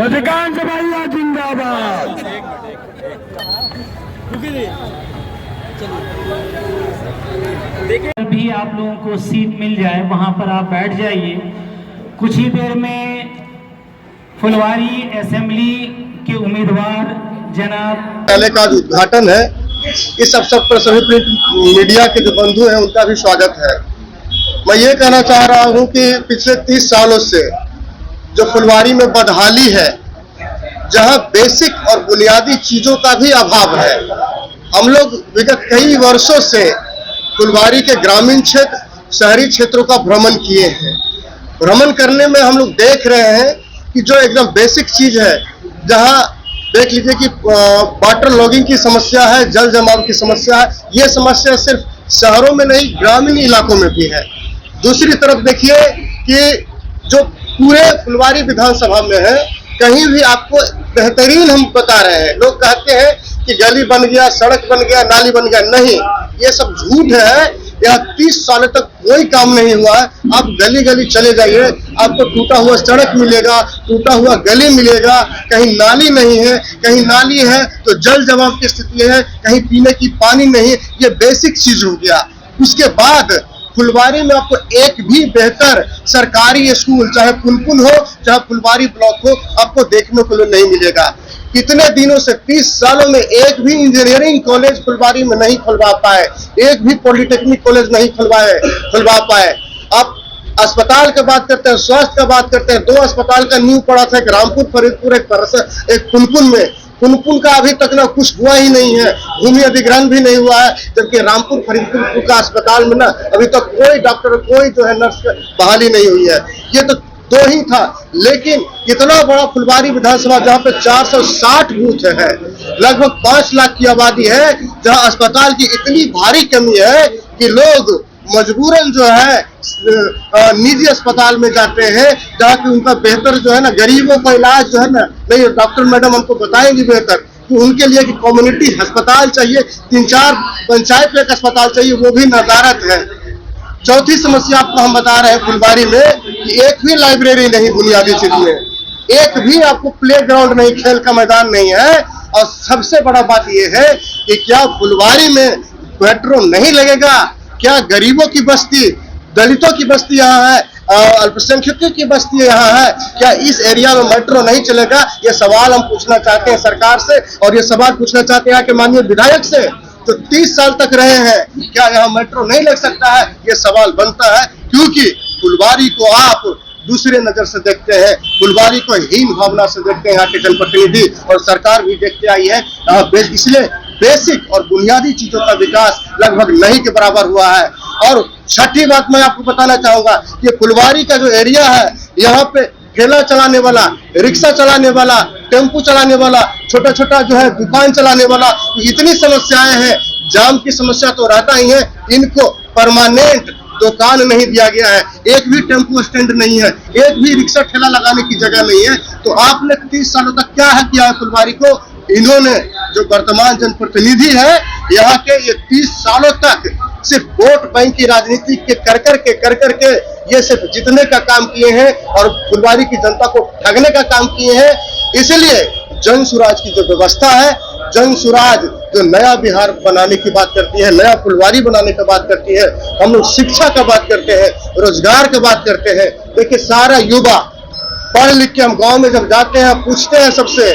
अधिकांश भैया जिंदाबाद। भी आप लोगों को सीट मिल जाए वहां पर आप बैठ जाइए। कुछ ही देर में फुलवारी असेंबली के उम्मीदवार जनाब मेले का उद्घाटन है। इस अवसर पर सभी प्रिंट मीडिया के जो बंधु हैं उनका भी स्वागत है। मैं ये कहना चाह रहा हूं कि पिछले 30 सालों से जो फुलवारी में बदहाली है, जहां बेसिक और बुनियादी चीजों का भी अभाव है, हम लोग विगत कई वर्षों से फुलवारी के ग्रामीण क्षेत्र, शहरी क्षेत्रों का भ्रमण किए हैं। भ्रमण करने में हम लोग देख रहे हैं कि जो एकदम बेसिक चीज है, जहां देख लीजिए कि वाटर लॉगिंग की समस्या है, जल जमाव की समस्या है, ये समस्या सिर्फ शहरों में नहीं ग्रामीण इलाकों में भी है। दूसरी तरफ देखिए कि जो पूरे फुलवारी विधानसभा में है, कहीं भी आपको बेहतरीन हम बता रहे हैं। लोग कहते हैं कि गली बन गया, सड़क बन गया, नाली बन गया, नहीं, ये सब झूठ है। यह 30 साल तक कोई काम नहीं हुआ है। आप गली गली चले जाइए, आपको टूटा हुआ सड़क मिलेगा, टूटा हुआ गली मिलेगा, कहीं नाली नहीं है, कहीं नाली है तो जल जमाव की स्थिति है, कहीं पीने की पानी नहीं। ये बेसिक चीज हो गया। उसके बाद फुलवारी में आपको एक भी बेहतर सरकारी स्कूल, चाहे पुनपुन हो चाहे फुलवारी ब्लॉक हो, आपको देखने को नहीं मिलेगा। कितने दिनों से 30 सालों में एक भी इंजीनियरिंग कॉलेज फुलवारी में नहीं खुलवा पाए, एक भी पॉलिटेक्निक कॉलेज नहीं खुलवा पाए। आप अस्पताल का बात करते हैं, स्वास्थ्य का बात करते हैं, 2 अस्पताल का नींव पड़ा था, एक रामपुर फरीदपुर, एक पुनपुन में। पुनपुन का अभी तक ना कुछ हुआ ही नहीं है, भूमि अधिग्रहण भी नहीं हुआ है, जबकि रामपुर फरीदपुर का अस्पताल में ना अभी तक कोई डॉक्टर, कोई जो है नर्स बहाली नहीं हुई है। ये तो 2 ही था, लेकिन इतना बड़ा फुलवारी विधानसभा जहाँ पे 460 बूथ है, लगभग 5 लाख की आबादी है, जहाँ अस्पताल की इतनी भारी कमी है कि लोग मजबूरन जो है निजी अस्पताल में जाते हैं, जहाँ की उनका बेहतर जो है ना, गरीबों का इलाज जो है ना, नहीं, डॉक्टर मैडम हमको बताएंगे बेहतर कि उनके लिए कि कम्युनिटी अस्पताल चाहिए, 3-4 पंचायत में एक अस्पताल चाहिए, वो भी नदारत है। चौथी समस्या आपको हम बता रहे हैं फुलवारी में कि एक भी लाइब्रेरी नहीं बुनियादी चीज में, एक भी आपको प्ले ग्राउंड नहीं, खेल का मैदान नहीं है। और सबसे बड़ा बात यह है कि क्या फुलवारी में मेट्रो नहीं लगेगा? क्या गरीबों की बस्ती, दलितों की बस्ती यहाँ है, अल्पसंख्यकों की बस्ती यहाँ है, क्या इस एरिया में मेट्रो नहीं चलेगा? ये सवाल हम पूछना चाहते हैं सरकार से, और ये सवाल पूछना चाहते हैं कि माननीय विधायक से, तो 30 साल तक रहे हैं, क्या यहाँ मेट्रो नहीं लग सकता है? ये सवाल बनता है, क्योंकि फुलवारी को आप दूसरे नजर से देखते हैं, फुलवारी को हीन भावना से देखते हैं यहाँ के जनप्रतिनिधि, और सरकार भी देखते आई है। इसलिए बेसिक और बुनियादी चीजों का विकास लगभग नहीं के बराबर हुआ है। और छठी बात मैं आपको बताना चाहूंगा कि फुलवारी का जो एरिया है, यहाँ पे ठेला चलाने वाला, रिक्शा चलाने वाला, टेम्पू चलाने वाला, छोटा छोटा जो है दुकान चलाने वाला, इतनी समस्याएं हैं। जाम की समस्या तो रहता ही है, इनको परमानेंट दुकान नहीं दिया गया है, एक भी टेम्पू स्टैंड नहीं है, एक भी रिक्शा ठेला लगाने की जगह नहीं है। तो आपने 30 सालों तक क्या है किया है फुलवारी को? इन्होंने जो वर्तमान जनप्रतिनिधि है यहाँ के, ये 30 सालों तक सिर्फ वोट बैंक की राजनीति के कर करके ये सिर्फ जीतने का काम किए हैं और फुलवारी की जनता को ठगने का काम किए हैं। इसलिए जन सुराज की जो व्यवस्था है, जन सुराज जो नया बिहार बनाने की बात करती है, नया फुलवारी बनाने की बात करती है, हम लोग शिक्षा का बात करते हैं, रोजगार की बात करते हैं। देखिए सारा युवा पढ़ लिख के हम गांव में जब जाते हैं, पूछते हैं सबसे,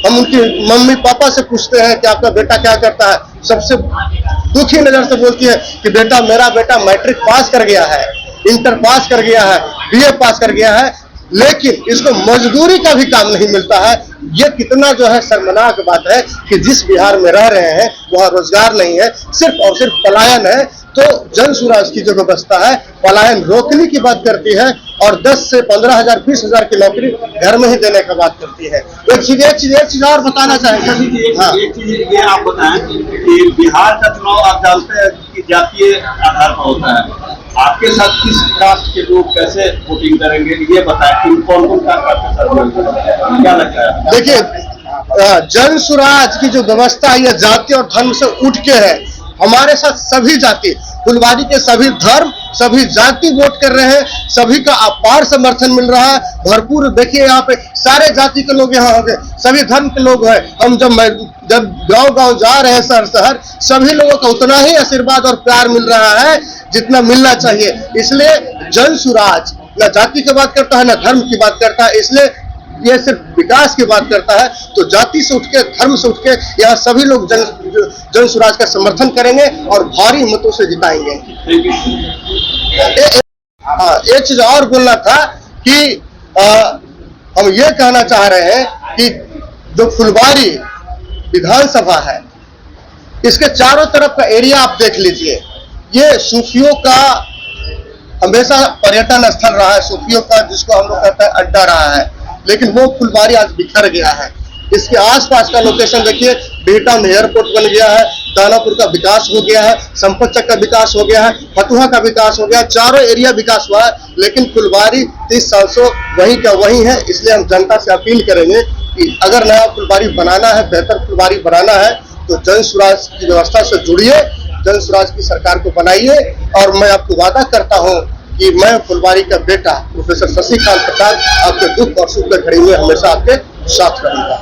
हम उनकी मम्मी पापा से पूछते हैं कि आपका बेटा क्या करता है, सबसे दुखी नजर से बोलती है कि बेटा, मेरा बेटा मैट्रिक पास कर गया है, इंटर पास कर गया है, BA पास कर गया है, लेकिन इसको मजदूरी का भी काम नहीं मिलता है। ये कितना जो है शर्मनाक बात है कि जिस बिहार में रह रहे हैं वहाँ रोजगार नहीं है, सिर्फ और सिर्फ पलायन है। तो जन सुराज की जो व्यवस्था है पलायन रोकने की बात करती है, और 10 से 15,000 20,000 की नौकरी घर में ही देने की बात करती है। एक चीज और बताना चाहेंगे। हाँ, एक चीज ये आप बताएं कि बिहार का चुनाव आप जानते हैं कि जातीय आधार पर होता है। आपके साथ किस कास्ट के लोग कैसे वोटिंग करेंगे, ये बताएं कि कौन कास्ट के साथ क्या लगता है? देखिए जन सुराज की जो व्यवस्था है, जाति और धर्म से उठ के है। हमारे साथ सभी जाति, फुलवारी के सभी धर्म सभी जाति वोट कर रहे हैं, सभी का अपार समर्थन मिल रहा है, भरपूर। देखिए यहाँ पे सारे जाति के लोग यहाँ होंगे, सभी धर्म के लोग हैं। हम जब गांव-गांव जा रहे हैं, शहर सभी लोगों का उतना ही आशीर्वाद और प्यार मिल रहा है जितना मिलना चाहिए। इसलिए जन स्वराज न जाति की बात करता है, न धर्म की बात करता है, इसलिए ये सिर्फ विकास की बात करता है। तो जाति से उठ के, धर्म से उठ के यहाँ सभी लोग जन स्वराज का समर्थन करेंगे और भारी मतों से जिताएंगे। एक चीज और बोलना था कि हम ये कहना चाह रहे हैं कि जो फुलवारी विधानसभा है, इसके चारों तरफ का एरिया आप देख लीजिए। ये सूफियों का हमेशा पर्यटन स्थल रहा है, सूफियों का जिसको हम लोग कहते हैं अड्डा रहा है, लेकिन वो फुलवारी आज बिखर गया है। इसके आसपास का लोकेशन देखिए, बिहटा में एयरपोर्ट बन गया है, दानापुर का विकास हो गया है, संपतचक का विकास हो गया है, फतुहा का विकास हो गया, चारों एरिया विकास हुआ है, लेकिन फुलवारी 30 साल से वहीं का वहीं है। इसलिए हम जनता से अपील करेंगे कि अगर नया फुलवारी बनाना है, बेहतर फुलवारी बनाना है, तो जन स्वराज की व्यवस्था से जुड़िए, जन स्वराज की सरकार को बनाइए। और मैं आपको वादा करता हूँ कि मैं फुलवारी का बेटा प्रोफेसर शशिकांत प्रसाद आपके दुख और सुख की घड़ी में हमेशा आपके साथ रहूंगा।